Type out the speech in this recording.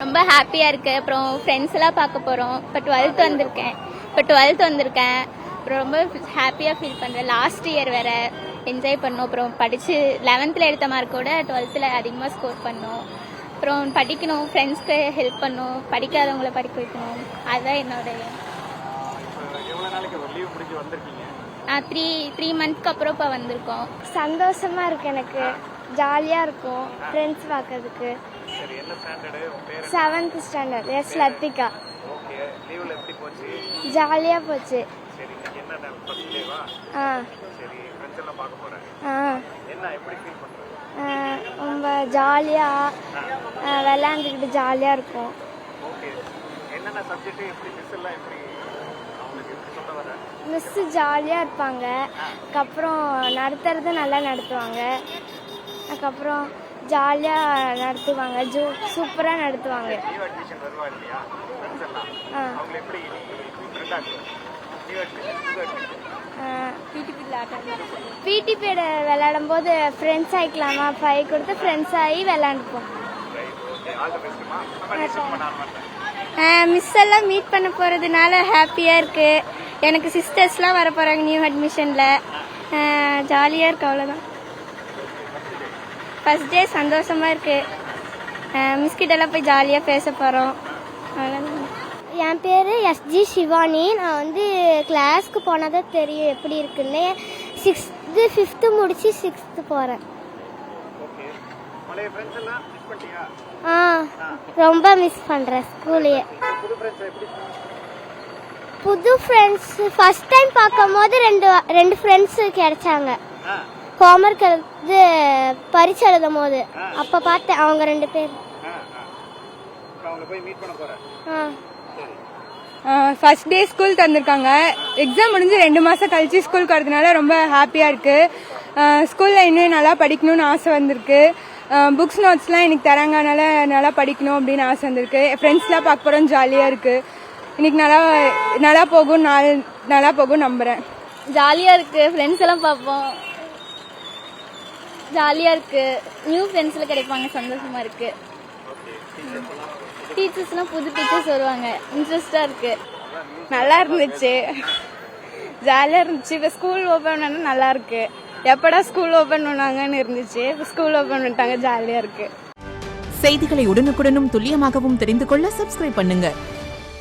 ரொம்ப ஹாப்பியாக இருக்குது. அப்புறம் ஃப்ரெண்ட்ஸ் எல்லாம் பார்க்க போகிறோம். இப்போ 12th வந்திருக்கேன். அப்புறம் ரொம்ப ஹாப்பியாக ஃபீல் பண்ணுறேன். லாஸ்ட் இயர் வேறு என்ஜாய் பண்ணோம். அப்புறம் படித்து 11th எடுத்த மார்க்கோட 12th அதிகமாக ஸ்கோர் பண்ணோம். அப்புறம் படிக்கணும், ஃப்ரெண்ட்ஸ்க்கு ஹெல்ப் பண்ணணும், படிக்காதவங்களை படிக்க வைக்கணும். அதுதான் என்னோட 3 மந்த்ஸ்க்கு அப்புறம் இப்போ வந்திருக்கோம். சந்தோஷமா இருக்கு, எனக்கு ஜாலியா இருக்கும் ஃப்ரெண்ட்ஸ் பார்க்கறதுக்கு. 7th standard. எஸ் லத்திகா. ஜாலியா போச்சு. ரொம்ப ஜாலியா விளையாண்டுக்கிட்டு ஜாலியா இருக்கும். மிஸ் ஜாலியாக இருப்பாங்க. அதுக்கப்புறம் நடத்துறது நல்லா நடத்துவாங்க. அதுக்கப்புறம் ஜாலியாக நடத்துவாங்க, சூப்பராக நடத்துவாங்க. பிடி பீரியட் விளையாடும் போது ஃப்ரெண்ட்ஸ் ஆகிக்கலாமா, 5 கொடுத்து ஃப்ரெண்ட்ஸ் ஆகி விளையாண்டுப்போம். மிஸ் எல்லாம் மீட் பண்ண போகிறதுனால ஹாப்பியாக இருக்குது. எனக்கு சிஸ்டர்ஸ்லாம் வர போகிறாங்க நியூ அட்மிஷனில். ஜாலியாக இருக்குது, அவ்வளோதான். ஃபஸ்ட் டே சந்தோஷமாக இருக்குது. மிஸ்கிட்டெல்லாம் போய் ஜாலியாக பேச போகிறோம், அவ்வளோதான். என் பேர் எஸ்ஜி சிவானி. நான் வந்து கிளாஸ்க்கு போனால் தான் தெரியும் எப்படி இருக்குன்னு. 6th 5th முடிச்சு 6th போகிறேன். ரொம்ப மிஸ் பண்ணுறேன் ஸ்கூலையே. புது ஃப்ரெண்ட்ஸ் ஃபர்ஸ்ட் டைம் பார்க்கும் போது ரெண்டு ஃப்ரெண்ட்ஸ் கிடைச்சாங்க. ஹோம்ஒர்க் எழுது பரிச்சு எழுதும் போது அப்போ பார்த்தேன் அவங்க 2 பேர். ஃபர்ஸ்ட் டே ஸ்கூல் தந்திருக்காங்க. எக்ஸாம் முடிஞ்சு 2 மாதம் கழிச்சு ஸ்கூலுக்கு வரதுனால ரொம்ப ஹாப்பியாக இருக்குது. ஸ்கூலில் இன்னும் நல்லா படிக்கணும்னு ஆசை வந்திருக்கு. புக்ஸ் நோட்ஸ்லாம் எனக்கு தராங்க, அதனால நல்லா படிக்கணும் அப்படின்னு ஆசை வந்திருக்கு. ஃப்ரெண்ட்ஸ்லாம் பார்க்க போகிறோம், ஜாலியாக இருக்குது. இன்னைக்கு நல்லா போகும் நம்புகிறேன். ஜாலியாக இருக்குது, ஃப்ரெண்ட்ஸ் எல்லாம் பார்ப்போம், ஜாலியாக இருக்குது. நியூ ஃப்ரெண்ட்ஸில் கிடைப்பாங்க, சந்தோஷமாக இருக்குது. டீச்சர்ஸ்லாம் புது டீச்சர்ஸ் வருவாங்க, இன்ட்ரெஸ்டாக இருக்குது. நல்லா இருந்துச்சு, ஜாலியாக இருந்துச்சு. இப்போ ஸ்கூல் ஓப்பன் பண்ணா நல்லா இருக்கு. எப்படா ஸ்கூல் ஓப்பன் பண்ணாங்கன்னு இருந்துச்சு, இப்போ ஸ்கூல் ஓப்பன் பண்ணிட்டாங்க, ஜாலியாக இருக்கு. செய்திகளை உடனுக்குடனும் துல்லியமாகவும் தெரிந்து கொள்ள சப்ஸ்கிரைப் பண்ணுங்க.